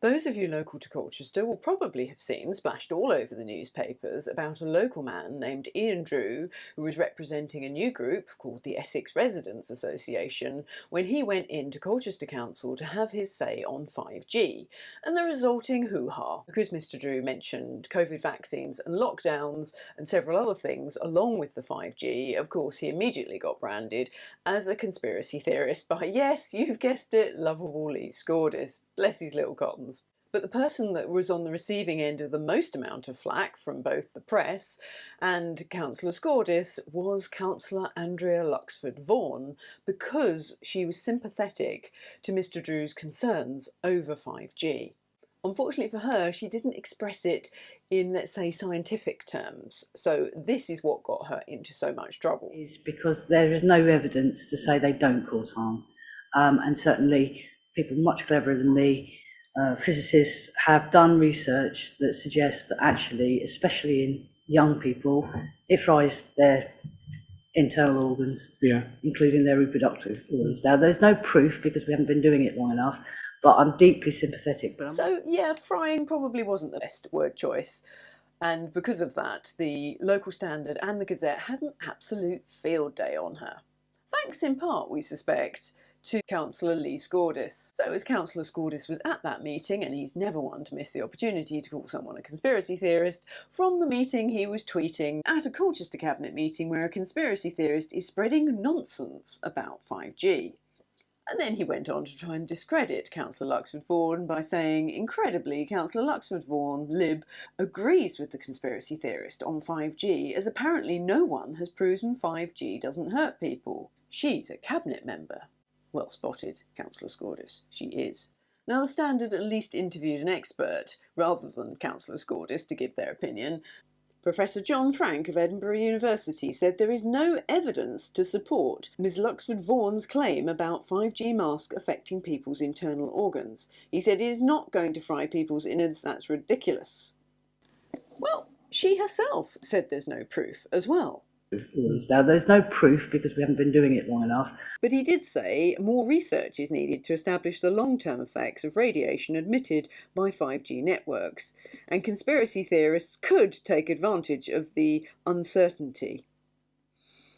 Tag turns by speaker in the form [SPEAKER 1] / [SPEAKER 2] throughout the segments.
[SPEAKER 1] Those of you local to Colchester will probably have seen splashed all over the newspapers about a local man named Ian Drew who was representing a new group called the Essex Residents Association when he went into Colchester Council to have his say on 5G and the resulting hoo-ha because Mr Drew mentioned COVID vaccines and lockdowns and several other things along with the 5G. Of course, he immediately got branded as a conspiracy theorist by, yes, you've guessed it, lovable Lee Scordis. Bless his little cottons. But the person that was on the receiving end of the most amount of flack from both the press and Councillor Scordis was Councillor Andrea Luxford-Vaughan, because she was sympathetic to Mr Drew's concerns over 5G. Unfortunately for her, she didn't express it in, let's say, scientific terms. So this is what got her into so much trouble.
[SPEAKER 2] Is because there is no evidence to say they don't cause harm. And certainly people much cleverer than me, physicists, have done research that suggests that actually, especially in young people, it fries their internal organs, including their reproductive organs. Now, there's no proof because we haven't been doing it long enough, but I'm deeply sympathetic.
[SPEAKER 1] So, yeah, frying probably wasn't the best word choice. And because of that, the local Standard and the Gazette had an absolute field day on her. Thanks in part, we suspect, to Councillor Lee Scordis. So as Councillor Scordis was at that meeting, and he's never one to miss the opportunity to call someone a conspiracy theorist, from the meeting he was tweeting at a Colchester Cabinet meeting where a conspiracy theorist is spreading nonsense about 5G. And then he went on to try and discredit Councillor Luxford-Vaughan by saying, incredibly, Councillor Luxford-Vaughan, Lib, agrees with the conspiracy theorist on 5G, as apparently no one has proven 5G doesn't hurt people. She's a cabinet member. Well spotted, Councillor Scordis. She is. Now, the Standard at least interviewed an expert, rather than Councillor Scordis, to give their opinion. Professor John Frank of Edinburgh University said there is no evidence to support Ms Luxford-Vaughan's claim about 5G masks affecting people's internal organs. He said it is not going to fry people's innards, that's ridiculous. Well, she herself said there's no proof as well.
[SPEAKER 2] Now, there's no proof because we haven't been doing it long enough.
[SPEAKER 1] But he did say more research is needed to establish the long-term effects of radiation emitted by 5G networks, and conspiracy theorists could take advantage of the uncertainty.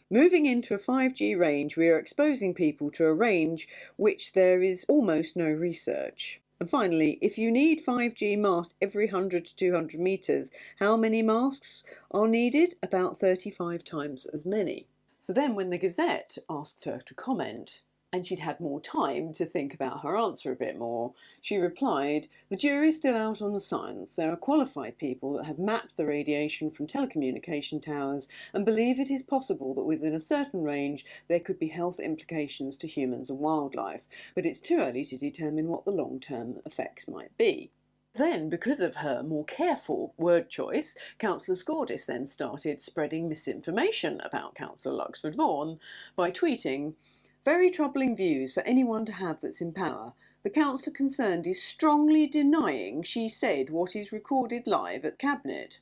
[SPEAKER 1] Moving into a 5G range, we are exposing people to a range which there is almost no research. And finally, if you need 5G masks every 100 to 200 metres, how many masks are needed? About 35 times as many. So then when the Gazette asked her to comment, and she'd had more time to think about her answer a bit more, she replied, "The jury's still out on the science. There are qualified people that have mapped the radiation from telecommunication towers and believe it is possible that within a certain range there could be health implications to humans and wildlife, but it's too early to determine what the long-term effects might be." Then, because of her more careful word choice, Councillor Scordis then started spreading misinformation about Councillor Luxford-Vaughan by tweeting, "Very troubling views for anyone to have that's in power. The councillor concerned is strongly denying she said what is recorded live at Cabinet."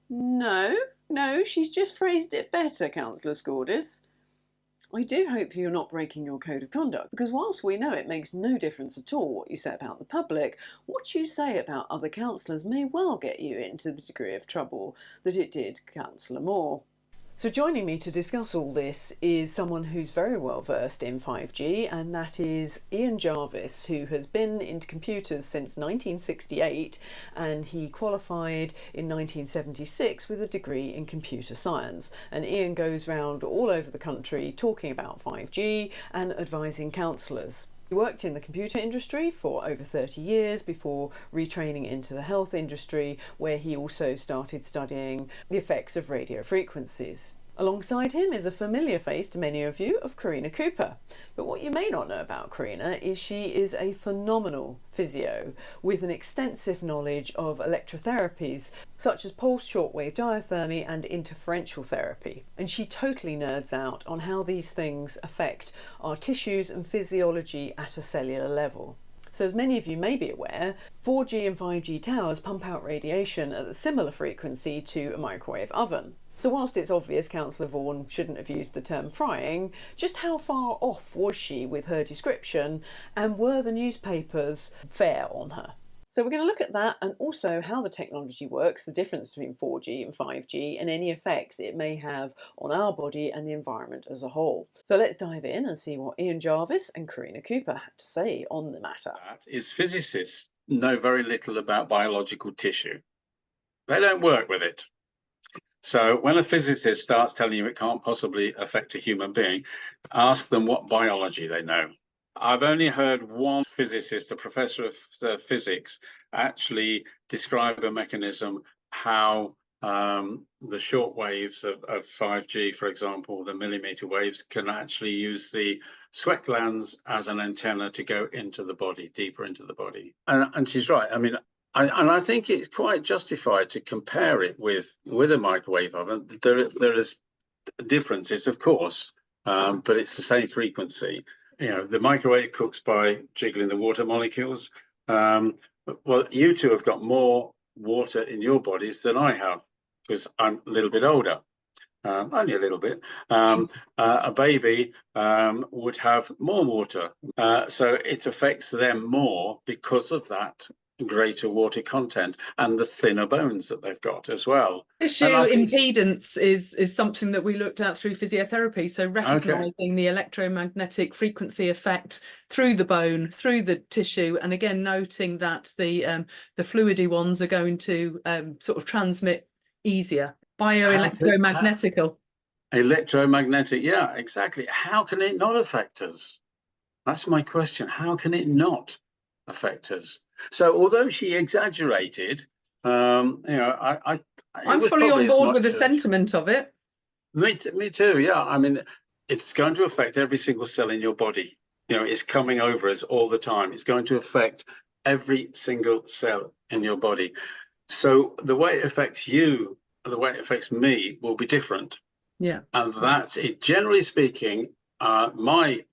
[SPEAKER 1] No, she's just phrased it better, Councillor Scordis. I do hope you're not breaking your code of conduct, because whilst we know it makes no difference at all what you say about the public, what you say about other councillors may well get you into the degree of trouble that it did Councillor Moore. So joining me to discuss all this is someone who's very well versed in 5G, and that is Ian Jarvis, who has been into computers since 1968, and he qualified in 1976 with a degree in computer science. And Ian goes round all over the country talking about 5G and advising councillors. He worked in the computer industry for over 30 years before retraining into the health industry, where he also started studying the effects of radio frequencies. Alongside him is a familiar face to many of you of Carinna Cooper. But what you may not know about Carinna is she is a phenomenal physio with an extensive knowledge of electrotherapies such as pulse shortwave diathermy and interferential therapy. And she totally nerds out on how these things affect our tissues and physiology at a cellular level. So as many of you may be aware, 4G and 5G towers pump out radiation at a similar frequency to a microwave oven. So whilst it's obvious Councillor Vaughan shouldn't have used the term frying, just how far off was she with her description, and were the newspapers fair on her? So we're going to look at that and also how the technology works, the difference between 4G and 5G, and any effects it may have on our body and the environment as a whole. So let's dive in and see what Ian Jarvis and Carinna Cooper had to say on the matter.
[SPEAKER 3] That is, physicists know very little about biological tissue. They don't work with it. So when a physicist starts telling you it can't possibly affect a human being, ask them what biology they know. I've only heard one physicist, a professor of physics, actually describe a mechanism how the short waves of 5G, for example, the millimeter waves, can actually use the sweat glands as an antenna to go into the body, deeper into the body. And she's right. I mean, I think it's quite justified to compare it with a microwave oven. There is differences, of course, but it's the same frequency. You know, the microwave cooks by jiggling the water molecules. Well, you two have got more water in your bodies than I have, because I'm a little bit older, only a little bit. A baby would have more water, so it affects them more because of that greater water content and the thinner bones that they've got as well.
[SPEAKER 4] Tissue impedance is something that we looked at through physiotherapy. So recognizing the electromagnetic frequency effect through the bone, through the tissue, and again noting that the fluidy ones are going to sort of transmit easier. Bioelectromagnetical.
[SPEAKER 3] Electromagnetic, yeah, exactly. How can it not affect us? That's my question. How can it not affect us? So although she exaggerated, you know,
[SPEAKER 4] I'm fully on board with the sentiment of it.
[SPEAKER 3] Me too, yeah. I mean, it's going to affect every single cell in your body. You know, it's coming over us all the time. It's going to affect every single cell in your body. So the way it affects you, the way it affects me will be different.
[SPEAKER 4] Yeah.
[SPEAKER 3] And that's it. Generally speaking, my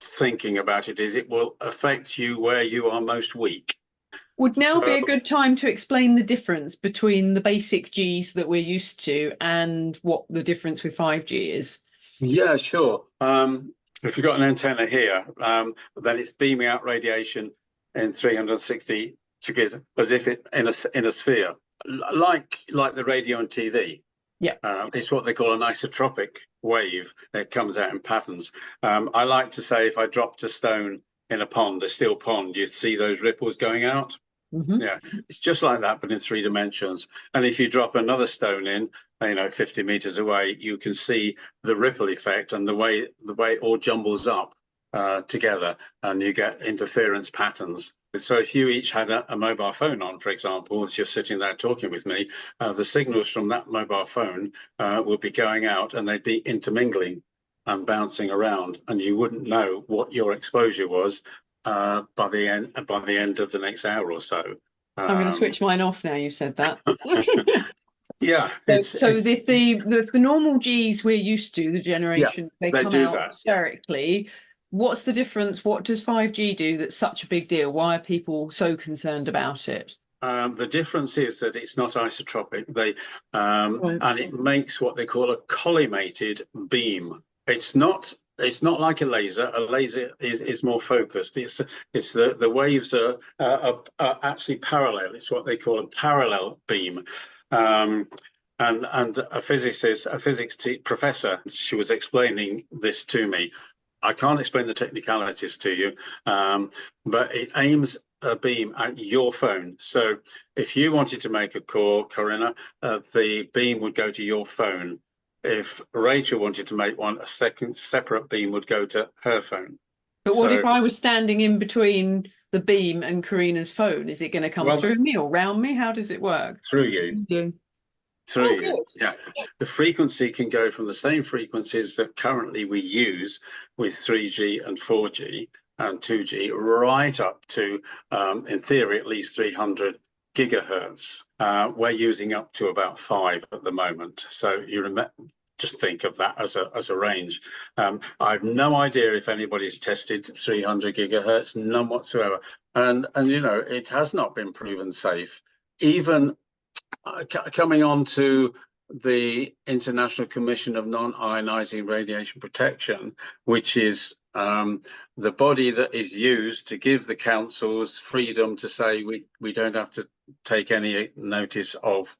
[SPEAKER 3] thinking about it is it will affect you where you are most weak.
[SPEAKER 1] Would now be a good time to explain the difference between the basic Gs that we're used to and what the difference with 5G is?
[SPEAKER 3] Yeah, sure. If you've got an antenna here, then it's beaming out radiation in 360 degrees, as if it in a sphere, like the radio and TV.
[SPEAKER 1] Yeah,
[SPEAKER 3] it's what they call an isotropic wave. It comes out in patterns. I like to say if I dropped a stone in a pond, a still pond, you'd see those ripples going out.
[SPEAKER 1] Mm-hmm.
[SPEAKER 3] Yeah, it's just like that, but in 3 dimensions. And if you drop another stone in, 50 meters away, you can see the ripple effect and the way it all jumbles up together, and you get interference patterns. So if you each had a mobile phone on, for example, as you're sitting there talking with me, the signals from that mobile phone would be going out and they'd be intermingling and bouncing around, and you wouldn't know what your exposure was by the end of the next hour or so.
[SPEAKER 1] I'm going to switch mine off now you said that.
[SPEAKER 3] Yeah.
[SPEAKER 1] So the normal Gs we're used to, the generation, they come out spherically. Yeah. What's the difference? What does 5G do that's such a big deal? Why are people so concerned about it?
[SPEAKER 3] The difference is that it's not isotropic. And it makes what they call a collimated beam. It's not like a laser. A laser is more focused. It's the waves are actually parallel. It's what they call a parallel beam. And a physics professor, she was explaining this to me. I can't explain the technicalities to you, but it aims a beam at your phone. So if you wanted to make a call, Carinna, the beam would go to your phone. If Rachel wanted to make one, a separate beam would go to her phone.
[SPEAKER 1] But what if I was standing in between the beam and Carinna's phone? Is it going to come through me or round me? How does it work?
[SPEAKER 3] Through you. Through you. Yeah. The frequency can go from the same frequencies that currently we use with 3G and 4G and 2G right up to, in theory, at least 300 gigahertz. We're using up to about 5 at the moment. So just think of that as a range. I have no idea if anybody's tested 300 gigahertz, none whatsoever. And it has not been proven safe. Even coming on to the International Commission of Non-Ionizing Radiation Protection, which is the body that is used to give the councils freedom to say we don't have to take any notice of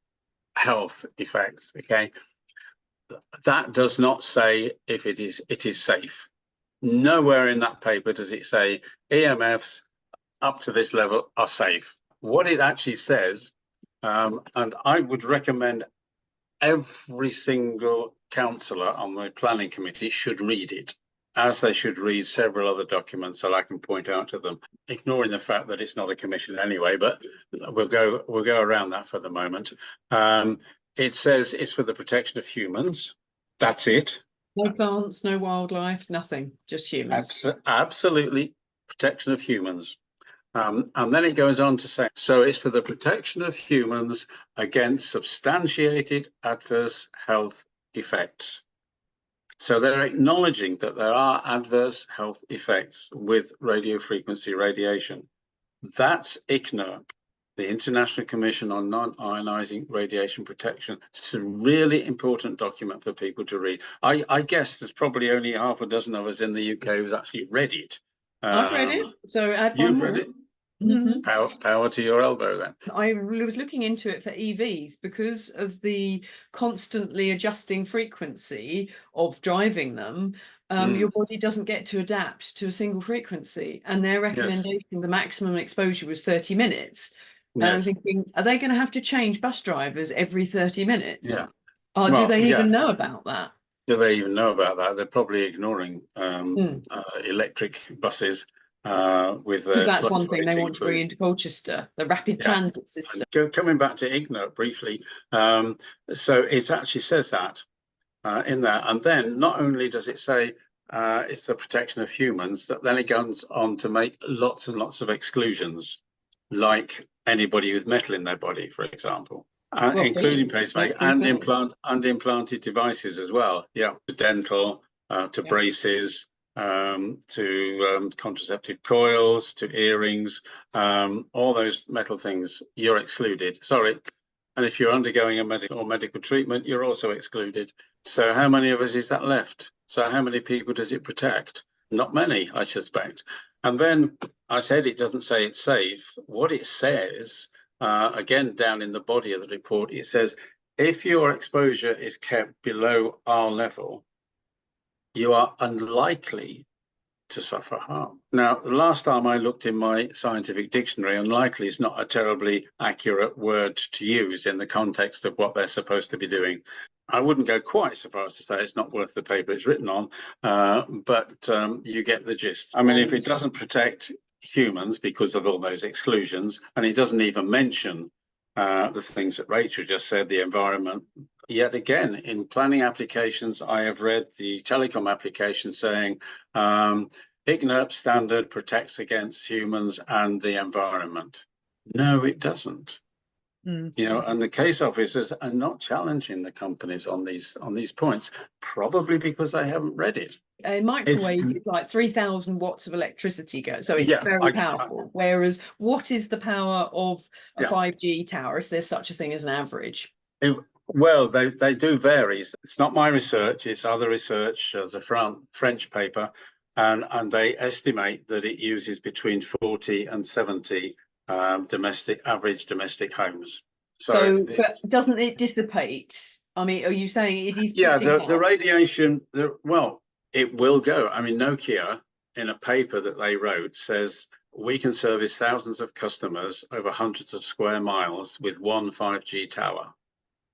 [SPEAKER 3] health effects. Okay, that does not say if it is safe. Nowhere in that paper does it say EMFs up to this level are safe. What it actually says, and I would recommend every single councillor on the planning committee should read it, as they should read several other documents that I can point out to them, ignoring the fact that it's not a commission anyway, but we'll go around that for the moment. It says it's for the protection of humans. That's it.
[SPEAKER 1] No plants, no wildlife, nothing, just humans.
[SPEAKER 3] Absolutely, protection of humans. And then it goes on to say, so it's for the protection of humans against substantiated adverse health effects. So they're acknowledging that there are adverse health effects with radio frequency radiation. That's ICNIRP, the International Commission on Non-Ionizing Radiation Protection. It's a really important document for people to read. I guess there's probably only half a dozen of us in the UK who's actually read it.
[SPEAKER 1] I've read it, so add one
[SPEAKER 3] You've
[SPEAKER 1] more.
[SPEAKER 3] read it? Power to your elbow then.
[SPEAKER 1] I was looking into it for EVs because of the constantly adjusting frequency of driving them. Your body doesn't get to adapt to a single frequency, and their recommendation, the maximum exposure was 30 minutes. And I'm thinking, are they going to have to change bus drivers every 30 minutes?
[SPEAKER 3] Yeah.
[SPEAKER 1] Or do they even know about that?
[SPEAKER 3] Do they even know about that? They're probably ignoring electric buses. With
[SPEAKER 1] that's one thing they want to bring into Colchester, the rapid transit system.
[SPEAKER 3] Coming back to IGNIRP briefly, so it actually says that in there, and then not only does it say it's the protection of humans, that then it goes on to make lots and lots of exclusions, like anybody with metal in their body, for example, including pacemaker and implanted devices as well. Yeah, to dental, to braces. To contraceptive coils, to earrings, all those metal things, you're excluded. Sorry. And if you're undergoing a medical treatment, you're also excluded. So how many of us is that left? So how many people does it protect? Not many, I suspect. And then I said it doesn't say it's safe. What it says, again, down in the body of the report, it says, if your exposure is kept below R level, you are unlikely to suffer harm. Now, the last time I looked in my scientific dictionary, unlikely is not a terribly accurate word to use in the context of what they're supposed to be doing. I wouldn't go quite so far as to say it's not worth the paper it's written on, but you get the gist. I mean, if it doesn't protect humans because of all those exclusions, and it doesn't even mention the things that Rachel just said, the environment. Yet again, in planning applications, I have read the telecom application saying IGNIRP standard protects against humans and the environment. No, it doesn't. You know, and the case officers are not challenging the companies on these points, probably because they haven't read it.
[SPEAKER 1] A microwave is like 3,000 watts of electricity so it's very powerful. Whereas what is the power of a 5G tower, if there's such a thing as an average?
[SPEAKER 3] Well, they do vary. It's not my research, it's other research. There's a French paper, and they estimate that it uses between 40 and 70 average domestic homes.
[SPEAKER 1] So but doesn't it dissipate? I mean, are you saying it is?
[SPEAKER 3] Yeah, the radiation, well, it will go. I mean, Nokia, in a paper that they wrote, says we can service thousands of customers over hundreds of square miles with one 5G tower.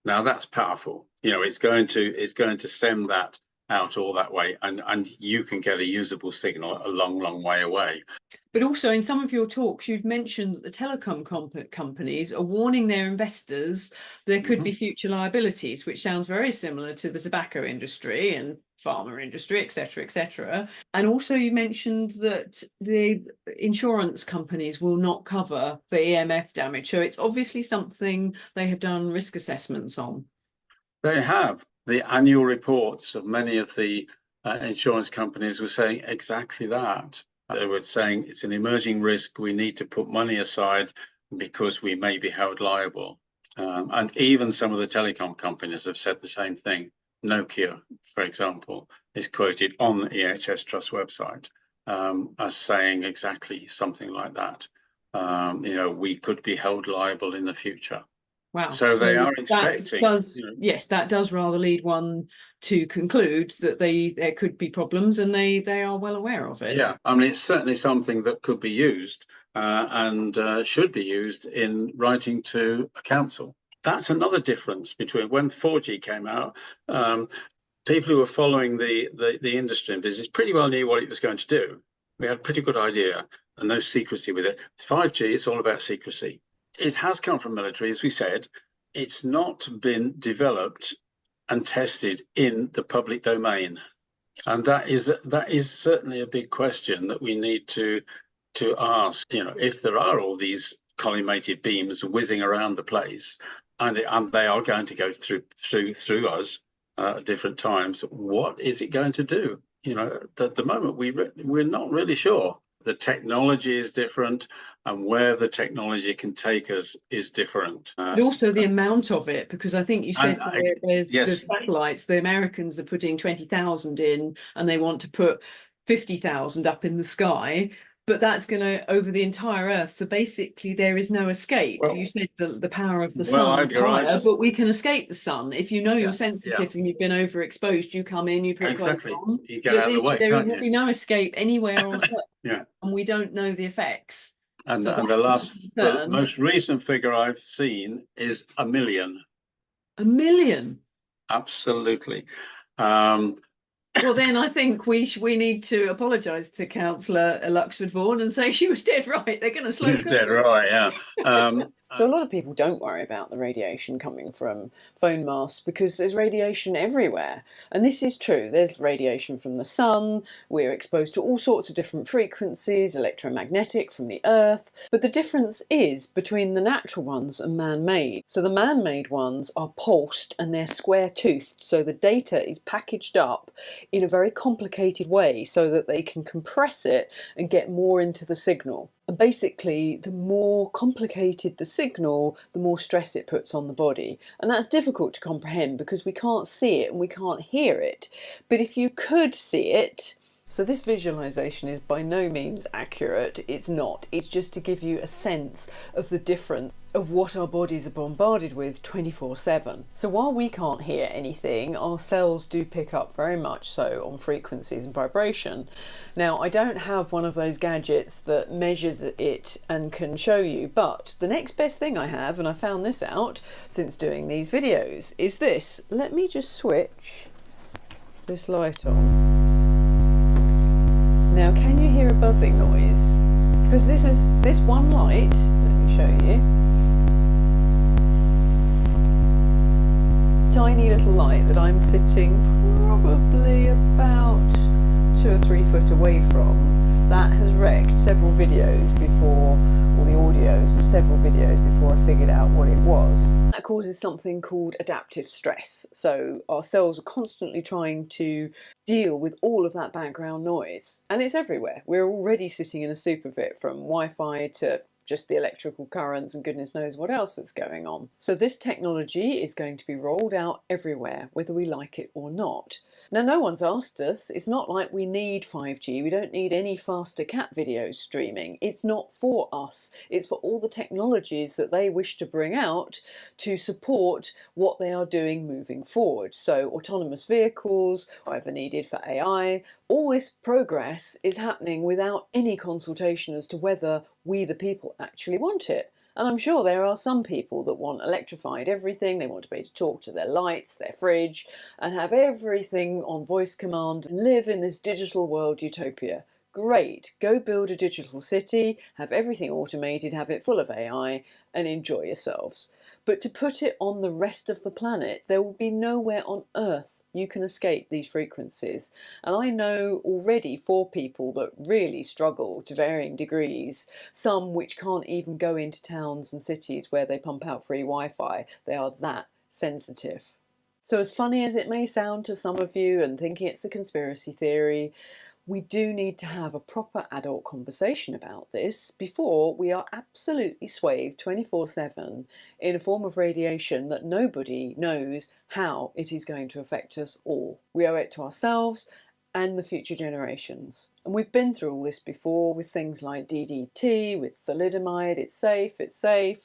[SPEAKER 3] Now that's powerful. You know, it's going to send that out all that way, and you can get a usable signal a long way away.
[SPEAKER 1] But also in some of your talks, you've mentioned that the telecom companies are warning their investors there could be future liabilities, which sounds very similar to the tobacco industry and pharma industry, etc., etc. And also you mentioned that the insurance companies will not cover for EMF damage. So it's obviously something they have done risk assessments on.
[SPEAKER 3] They have. The annual reports of many of the insurance companies were saying exactly that. They were saying it's an emerging risk. We need to put money aside because we may be held liable. And even some of the telecom companies have said the same thing. Nokia, for example, is quoted on the EHS Trust website as saying exactly something like that. We could be held liable in the future.
[SPEAKER 1] Wow.
[SPEAKER 3] So they are expecting.
[SPEAKER 1] Yes, that does rather lead one to conclude that there could be problems, and they are well aware of it.
[SPEAKER 3] Yeah, I mean, it's certainly something that could be used and should be used in writing to a council. That's another difference between when 4G came out. People who were following the industry and business pretty well knew what it was going to do. We had a pretty good idea and no secrecy with it. 5G, it's all about secrecy. It has come from military, as we said. It's not been developed and tested in the public domain. And that is certainly a big question that we need to ask. If there are all these collimated beams whizzing around the place, and they are going to go through us at different times, what is it going to do? At the moment we're not really sure. The technology is different, and where the technology can take us is different.
[SPEAKER 1] But also the amount of it, because I think you said there's
[SPEAKER 3] yes.
[SPEAKER 1] the satellites. The Americans are putting 20,000 in, and they want to put 50,000 up in the sky. But that's going to over the entire Earth. So basically, there is no escape. You said the power of the sun is higher, but we can escape the sun. If you know you're sensitive and you've been overexposed, you come in, you put
[SPEAKER 3] exactly.
[SPEAKER 1] on.
[SPEAKER 3] You get out of the way.
[SPEAKER 1] There will be no escape anywhere on Earth.
[SPEAKER 3] Yeah.
[SPEAKER 1] And we don't know the effects.
[SPEAKER 3] And,
[SPEAKER 1] so
[SPEAKER 3] the most recent figure I've seen is 1 million.
[SPEAKER 1] 1 million?
[SPEAKER 3] Absolutely.
[SPEAKER 1] Well, then I think we need to apologise to Councillor Luxford Vaughan and say she was dead right. They're going to slow down.
[SPEAKER 3] Dead right, yeah.
[SPEAKER 1] So a lot of people don't worry about the radiation coming from phone masts because there's radiation everywhere. And this is true. There's radiation from the sun. We're exposed to all sorts of different frequencies, electromagnetic from the earth. But the difference is between the natural ones and man-made. So the man-made ones are pulsed and they're square-toothed. So the data is packaged up in a very complicated way so that they can compress it and get more into the signal. And basically, the more complicated the signal, the more stress it puts on the body. And that's difficult to comprehend because we can't see it and we can't hear it. But if you could see it, so this visualization is by no means accurate. It's not. It's just to give you a sense of the difference of what our bodies are bombarded with 24/7. So while we can't hear anything, our cells do pick up very much so on frequencies and vibration. Now, I don't have one of those gadgets that measures it and can show you, but the next best thing I have, and I found this out since doing these videos, is this. Let me just switch this light on. Now, can you hear a buzzing noise? Because this one light, let me show you. Tiny little light that I'm sitting probably about 2 or 3 foot away from, that has wrecked several videos before, or the audios of several videos before I figured out what it was. That causes something called adaptive stress. So our cells are constantly trying to deal with all of that background noise. And it's everywhere. We're already sitting in a superfit from Wi-Fi to just the electrical currents and goodness knows what else that's going on. So this technology is going to be rolled out everywhere, whether we like it or not. Now, no one's asked us. It's not like we need 5G. We don't need any faster cat videos streaming. It's not for us. It's for all the technologies that they wish to bring out to support what they are doing moving forward. So autonomous vehicles, whatever needed for AI, all this progress is happening without any consultation as to whether we the people actually want it. And I'm sure there are some people that want electrified everything. They want to be able to talk to their lights, their fridge, and have everything on voice command and live in this digital world utopia. Great, go build a digital city, have everything automated, have it full of AI, and enjoy yourselves. But to put it on the rest of the planet, there will be nowhere on Earth you can escape these frequencies. And I know already 4 people that really struggle to varying degrees, some which can't even go into towns and cities where they pump out free Wi-Fi. They are that sensitive. So as funny as it may sound to some of you and thinking it's a conspiracy theory, We do need to have a proper adult conversation about this before we are absolutely swathed 24/7 in a form of radiation that nobody knows how it is going to affect us all. We owe it to ourselves and the future generations. And we've been through all this before with things like DDT, with thalidomide. It's safe,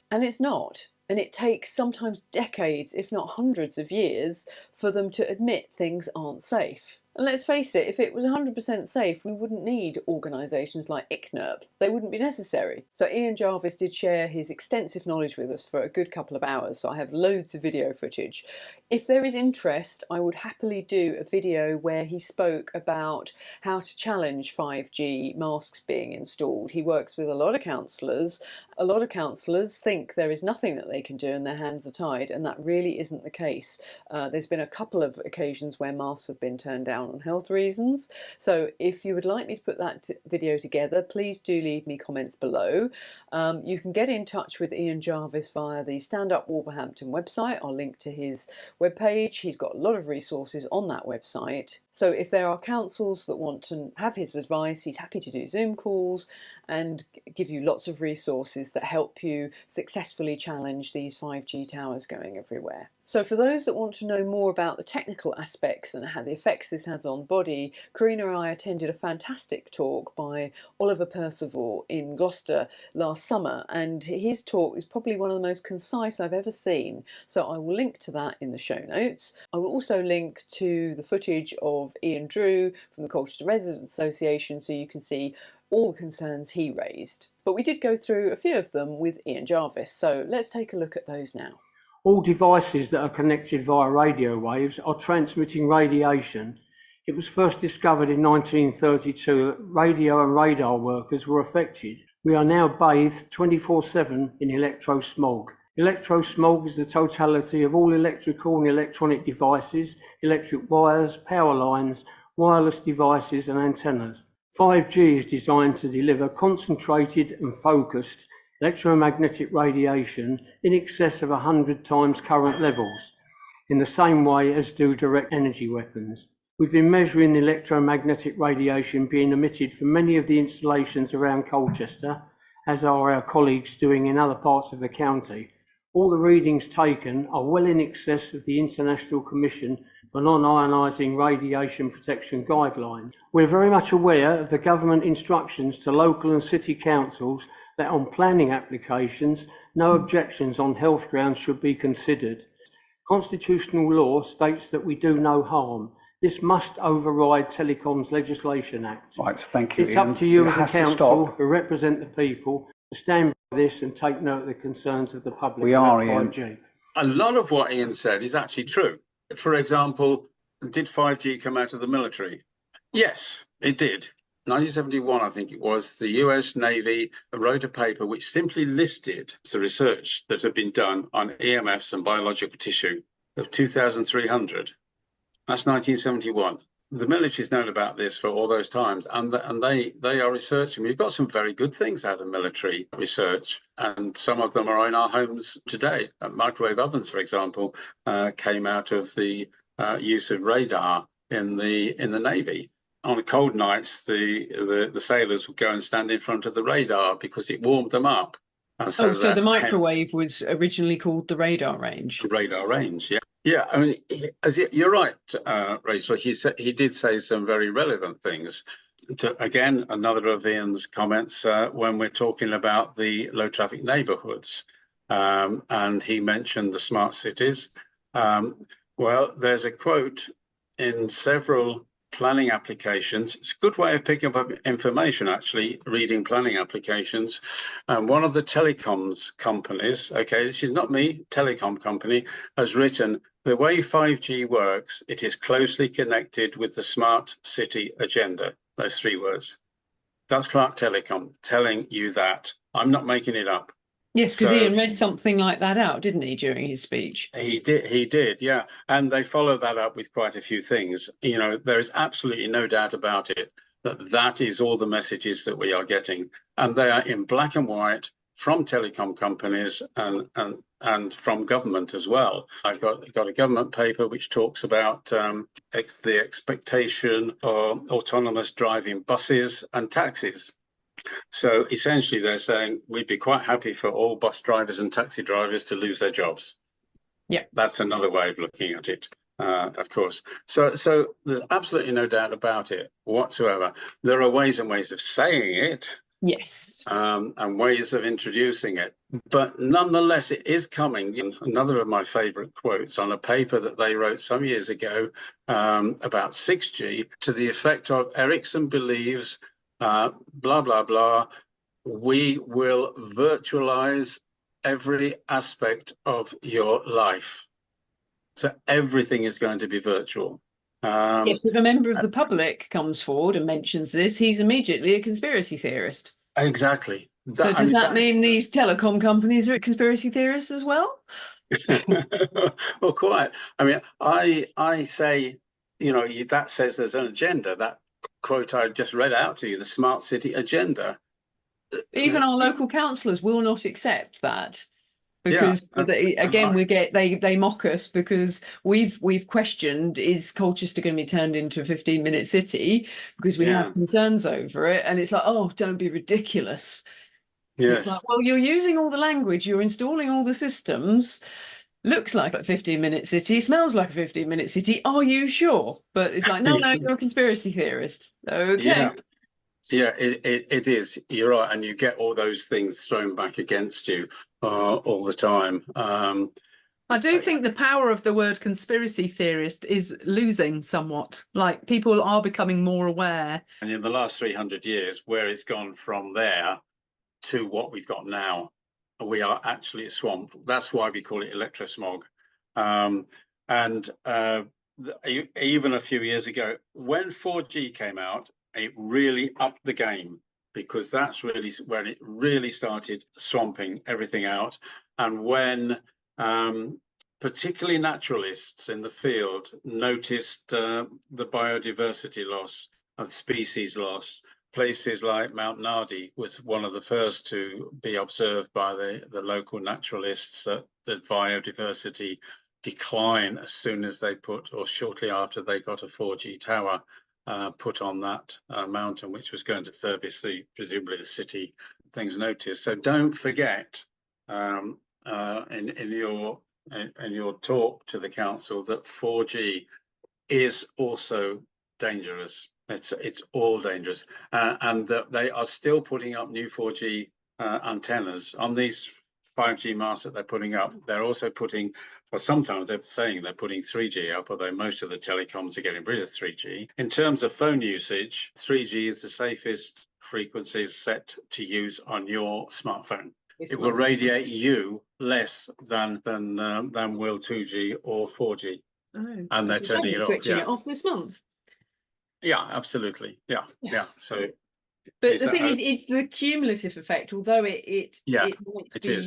[SPEAKER 1] and it's not. And it takes sometimes decades, if not hundreds of years, for them to admit things aren't safe. And let's face it, if it was 100% safe, we wouldn't need organisations like ICNIRP. They wouldn't be necessary. So Ian Jarvis did share his extensive knowledge with us for a good couple of hours, so I have loads of video footage. If there is interest, I would happily do a video where he spoke about how to challenge 5G masks being installed. He works with a lot of councillors. A lot of councillors think there is nothing that they can do and their hands are tied, and that really isn't the case. There's been a couple of occasions where masks have been turned down on health reasons. So if you would like me to put that video together, please do leave me comments below. You can get in touch with Ian Jarvis via the Stand Up Wolverhampton website. I'll link to his webpage. He's got a lot of resources on that website. So if there are councils that want to have his advice, he's happy to do Zoom calls and give you lots of resources that help you successfully challenge these 5G towers going everywhere. So for those that want to know more about the technical aspects and how the effects this has on the body, Carinna and I attended a fantastic talk by Oliver Percival in Gloucester last summer, and his talk is probably one of the most concise I've ever seen. So I will link to that in the show notes. I will also link to the footage of Ian Drew from the Colchester Residents Association so you can see all the concerns he raised. But we did go through a few of them with Ian Jarvis, so let's take a look at those now.
[SPEAKER 5] All devices that are connected via radio waves are transmitting radiation. It was first discovered in 1932 that radio and radar workers were affected. We are now bathed 24/7 in electrosmog. Electrosmog is the totality of all electrical and electronic devices, electric wires, power lines, wireless devices and antennas. 5G is designed to deliver concentrated and focused electromagnetic radiation in excess of 100 times current levels, in the same way as do direct energy weapons. We've been measuring the electromagnetic radiation being emitted from many of the installations around Colchester, as are our colleagues doing in other parts of the county. All the readings taken are well in excess of the International Commission for Non-Ionising Radiation Protection Guidelines. We're very much aware of the government instructions to local and city councils that on planning applications, no objections on health grounds should be considered. Constitutional law states that we do no harm. This must override Telecoms Legislation Act.
[SPEAKER 6] Right, thank you.
[SPEAKER 5] It's
[SPEAKER 6] Ian.
[SPEAKER 5] up to you
[SPEAKER 6] It
[SPEAKER 5] as a
[SPEAKER 6] has to
[SPEAKER 5] council
[SPEAKER 6] stop.
[SPEAKER 5] who represent the people to stand by this and take note of the concerns of the public
[SPEAKER 6] We
[SPEAKER 5] about
[SPEAKER 6] are, Ian.
[SPEAKER 5] 5G.
[SPEAKER 3] A lot of what Ian said is actually true. For example, did 5G come out of the military? Yes, it did. 1971, I think it was, the US Navy wrote a paper which simply listed the research that had been done on EMFs and biological tissue of 2,300. That's 1971. The military's known about this for all those times, and they are researching. We've got some very good things out of military research, and some of them are in our homes today. Microwave ovens, for example, came out of the use of radar in the Navy. On cold nights, the sailors would go and stand in front of the radar because it warmed them up. And
[SPEAKER 1] So the microwave was originally called the radar range.
[SPEAKER 3] Radar range, yeah. Yeah, I mean, you're right, Rachel. He did say some very relevant things. Again, another of Ian's comments when we're talking about the low traffic neighbourhoods, and he mentioned the smart cities. Well, there's a quote in several planning applications. It's a good way of picking up information, actually, reading planning applications. One of the telecoms companies, okay, this is not me, telecom company, has written, the way 5G works, it is closely connected with the smart city agenda. Those three words. That's Clark Telecom telling you that. I'm not making it up.
[SPEAKER 1] Yes, because Ian read something like that out, didn't he, during his speech?
[SPEAKER 3] He did, yeah. And they follow that up with quite a few things. You know, there is absolutely no doubt about it that is all the messages that we are getting. And they are in black and white from telecom companies and from government as well. I've got a government paper which talks about the expectation of autonomous driving buses and taxis. So essentially they're saying we'd be quite happy for all bus drivers and taxi drivers to lose their jobs.
[SPEAKER 4] Yeah,
[SPEAKER 3] that's another way of looking at it, of course. So there's absolutely no doubt about it whatsoever. There are ways and ways of saying it,
[SPEAKER 4] yes,
[SPEAKER 3] and ways of introducing it, but nonetheless, it is coming. Another of my favourite quotes on a paper that they wrote some years ago about 6G, to the effect of Ericsson believes, blah blah blah, we will virtualize every aspect of your life. So everything is going to be virtual.
[SPEAKER 1] Yes, if a member of the public comes forward and mentions this, he's immediately a conspiracy theorist.
[SPEAKER 3] Exactly.
[SPEAKER 1] So does that mean these telecom companies are conspiracy theorists as well?
[SPEAKER 3] Well, quite. I mean, I say, that says there's an agenda. That quote I just read out to you, the smart city agenda.
[SPEAKER 1] Even our local councillors will not accept that. Because they mock us because we've questioned, is Colchester going to be turned into a 15-minute city, because we have concerns over it, and it's like, oh, don't be ridiculous.
[SPEAKER 3] Yes.
[SPEAKER 1] It's like, well, you're using all the language, you're installing all the systems, looks like a 15-minute city, smells like a 15-minute city, are you sure? But it's like, no, you're a conspiracy theorist. Okay.
[SPEAKER 3] Yeah, it is. You're right, and you get all those things thrown back against you all the time.
[SPEAKER 4] I do think the power of the word conspiracy theorist is losing somewhat. Like, people are becoming more aware.
[SPEAKER 3] And in the last 300 years, where it's gone from there to what we've got now, we are actually a swamp. That's why we call it electrosmog. Even a few years ago, when 4G came out, it really upped the game, because that's really when it really started swamping everything out. And when particularly naturalists in the field noticed the biodiversity loss and species loss, places like Mount Nardi was one of the first to be observed by the local naturalists, that the biodiversity decline as soon as they put, or shortly after they got a 4G tower put on that mountain, which was going to service presumably the city. Things noticed. So don't forget in your talk to the council that 4G is also dangerous. It's all dangerous, and that they are still putting up new 4G antennas on these 5G masts that they're putting up. They're also putting, well, sometimes they're saying they're putting 3G up, although most of the telecoms are getting rid of 3G. In terms of phone usage, 3G is the safest frequencies set to use on your smartphone. It will radiate you less than will 2G or 4G.
[SPEAKER 1] Oh,
[SPEAKER 3] and they're turning it off.
[SPEAKER 1] Switching it off this month.
[SPEAKER 3] Yeah, absolutely. Yeah. So,
[SPEAKER 1] but the thing is, it's the cumulative effect. Although it might be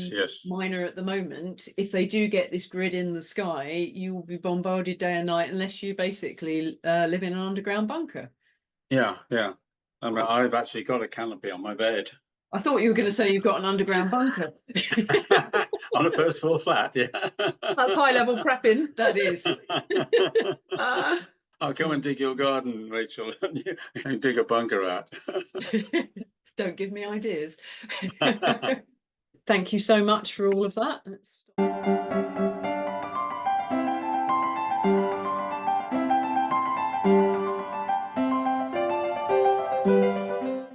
[SPEAKER 1] minor at the moment, if they do get this grid in the sky, you will be bombarded day and night unless you basically live in an underground bunker.
[SPEAKER 3] Yeah. I mean, I've actually got a canopy on my bed.
[SPEAKER 1] I thought you were going to say you've got an underground bunker.
[SPEAKER 3] On a first floor flat, yeah.
[SPEAKER 4] That's high level prepping.
[SPEAKER 1] That is.
[SPEAKER 3] I'll come and dig your garden, Rachel, and dig a bunker out.
[SPEAKER 1] Don't give me ideas. Thank you so much for all of that.